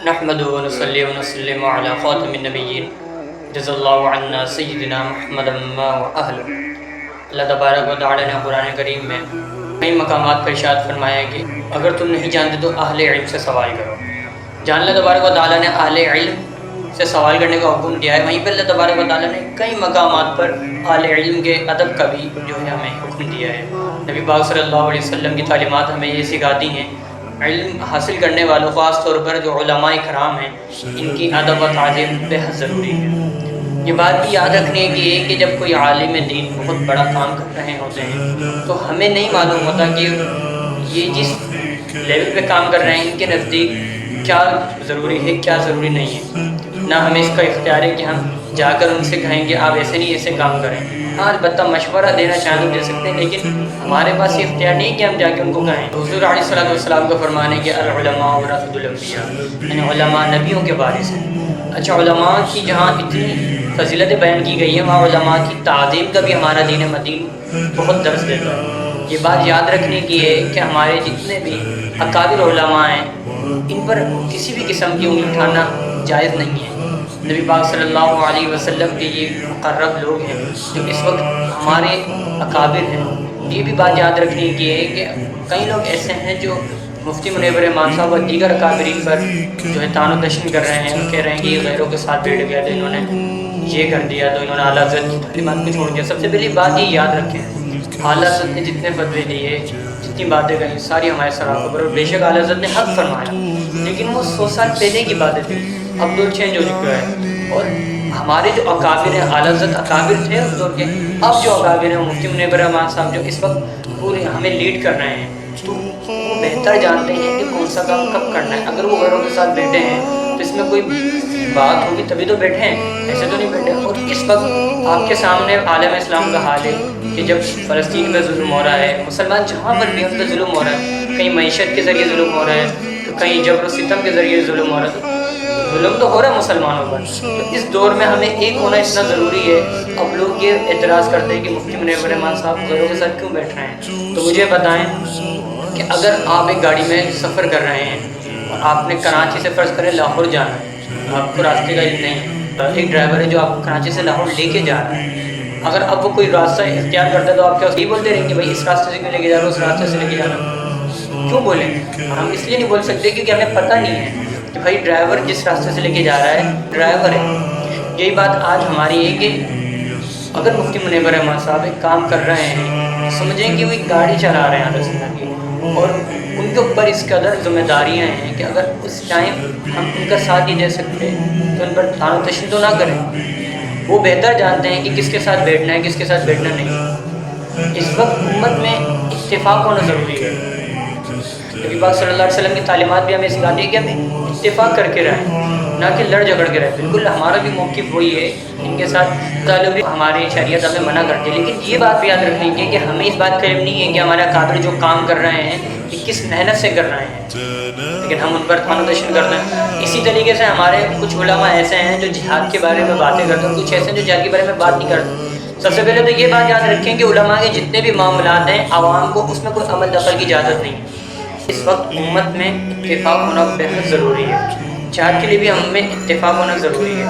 نحمدہ و نصلی و نسلم علی خاتم النبیین جزا اللہ عنا سیدنا محمد و اہل۔ اللہ تبارک و تعالی نے قرآن کریم میں کئی مقامات پر ارشاد فرمایا ہے کہ اگر تم نہیں جانتے تو اہل علم سے سوال کرو۔ جہاں اللہ تبارک و تعالی نے اہل علم سے سوال کرنے کا حکم دیا ہے، وہیں پہ اللہ تبارک و تعالی نے کئی مقامات پر اہل علم کے ادب کا بھی جو ہے ہمیں حکم دیا ہے۔ نبی پاک صلی اللہ علیہ وسلم کی تعلیمات ہمیں یہ سکھاتی ہیں، علم حاصل کرنے والوں خاص طور پر جو علماء کرام ہیں، ان کی ادب و تعظیم بہت ضروری ہے۔ یہ بات بھی یاد رکھنے کی ہے کہ جب کوئی عالم دین بہت بڑا کام کر رہے ہوتے ہیں تو ہمیں نہیں معلوم ہوتا کہ یہ جس لیول پہ کام کر رہے ہیں ان کے نزدیک کیا ضروری ہے کیا ضروری نہیں ہے۔ نہ ہمیں اس کا اختیار ہے کہ ہم جا کر ان سے کہیں کہ آپ ایسے نہیں ایسے کام کریں۔ ہاں البتہ مشورہ دینا چاہیں تو دے سکتے ہیں، لیکن ہمارے پاس یہ اختیار نہیں کہ ہم جا کے ان کو کہیں۔ حضور علیہ الصلوۃ والسلام کا فرمان ہے کہ العلماء ورثۃ الانبیاء، یعنی علماء نبیوں کے وارث ہیں۔ اچھا، علماء کی جہاں اتنی فضیلتیں بیان کی گئی ہیں، وہاں علماء کی تعظیم کا بھی ہمارا دین مدین بہت درس دیتا ہے۔ یہ بات یاد رکھنے کی ہے کہ ہمارے جتنے بھی اکابر علماء ہیں ان پر کسی بھی قسم کی انگلی اٹھانا جائز نہیں ہے۔ نبی پاک صلی اللہ علیہ وسلم کے یہ مقرب لوگ ہیں جو اس وقت ہمارے اکابر ہیں۔ یہ بھی بات یاد رکھنے کی ہے کہ کئی لوگ ایسے ہیں جو مفتی منیب الرحمان صاحب اور دیگر اکابرین پر جو ہے طعن و تشنیع کر رہے ہیں، کہہ رہے ہیں کہ یہ غیروں کے ساتھ بیٹھ گیا تو انہوں نے یہ کر دیا، تو انہوں نے اعلیٰ حضرت کی تعلیمات کو چھوڑ دیا۔ سب سے پہلی بات یہ یاد رکھیں، اعلیٰ حضرت نے جتنے فتوے دیے، جتنی باتیں کہیں، ساری ہمارے سراغوں پر، اور بے شک اعلیٰ حضرت نے حق فرمایا، لیکن وہ 100 سال پہلے کی باتیں تھیں، اب دور چینج ہو چکا ہے۔ اور ہمارے جو اکابر ہیں، اعلیٰ حضرت اکابر تھے اس دور کے، اب جو اکابر ہیں مفتی منیب الرحمان صاحب جو اس وقت پورے ہمیں لیڈ کر رہے ہیں، تو وہ بہتر جانتے ہیں کہ کون سا کام کب کرنا ہے۔ اگر وہ غیروں کے ساتھ بیٹھے ہیں تو اس میں کوئی بات ہوگی تبھی تو بیٹھے ہیں، ایسے تو نہیں بیٹھے۔ اور اس وقت آپ کے سامنے عالم اسلام کا حال ہے کہ جب فلسطین میں ظلم ہو رہا ہے، مسلمان جہاں پر بھی ان پہ ظلم ہو رہا ہے، کہیں معیشت کے ذریعے ظلم ہو رہا ہے تو کہیں جبر و ستم کے ذریعے ظلم ہو رہا ہے، تو ظلم تو ہو رہا ہے مسلمانوں پر۔ تو اس دور میں ہمیں ایک ہونا اتنا ضروری ہے۔ اب لوگ یہ اعتراض کرتے ہیں کہ مفتی منیب الرحمان صاحب غیروں کے ساتھ کیوں بیٹھ رہے ہیں، تو مجھے بتائیں کہ اگر آپ ایک گاڑی میں سفر کر رہے ہیں اور آپ نے کراچی سے فرض کریں لاہور جانا ہے، آپ کو راستے کا علم نہیں ہے، تو ایک ڈرائیور ہے جو آپ کو کراچی سے لاہور لے کے جا رہا ہے، اگر اب وہ کوئی راستہ اختیار کرتا ہے تو آپ کیا یہ بولتے رہیں کہ بھائی اس راستے سے کیوں لے کے جا رہا ہو، اس راستے سے لے کے جا رہا ہو؟ کیوں بولیں؟ ہم اس لیے نہیں بول سکتے کیونکہ ہمیں پتہ نہیں ہے کہ بھائی ڈرائیور جس راستے سے لے کے جا رہا ہے ڈرائیور ہے۔ یہی بات آج ہماری ہے کہ اگر مفتی منیب الرحمان صاحب ایک کام کر رہے ہیں، سمجھیں کہ وہ ایک گاڑی چلا رہے ہیں اعلیٰ سنت کی، اور ان کے اوپر اس قدر ذمہ داریاں ہیں کہ اگر اس ٹائم ہم ان کا ساتھ نہیں دے سکتے تو ان پر طعن و تشنیع تو نہ کریں۔ وہ بہتر جانتے ہیں کہ کس کے ساتھ بیٹھنا ہے کس کے ساتھ بیٹھنا نہیں۔ اس وقت امت میں اتفاق ہونا ضروری ہے۔ نبی پاک صلی اللہ علیہ وسلم کی تعلیمات بھی ہمیں سکھاتی ہے کہ ہمیں اتفاق کر کے رہیں، نہ کہ لڑ جھگڑ کے رہیں۔ بالکل ہمارا بھی موقف وہی ہے، ان کے ساتھ تعلق ہماری شریعت ہمیں منع کرتی ہے، لیکن یہ بات بھی یاد رکھنی چاہیے کہ ہمیں اس بات کا علم نہیں ہے کہ ہمارے اکابر جو کام کر رہے ہیں کہ کس محنت سے کر رہے ہیں، لیکن ہم ان پر طعن و تشنیع کرتے ہیں۔ اسی طریقے سے ہمارے کچھ علماء ایسے ہیں جو جہاد کے بارے میں باتیں کرتے ہیں، اور کچھ ایسے ہیں جو جہاد کے بارے میں بات نہیں کرتے۔ سب سے پہلے تو یہ بات یاد رکھیں کہ علماء کے جتنے بھی معاملات ہیں عوام کو اس میں کوئی عمل دخل کی اجازت نہیں ہے۔ اس وقت امت میں اتفاق ہونا بہت ضروری ہے، جہاد کے لیے بھی ہم میں اتفاق ہونا ضروری ہے۔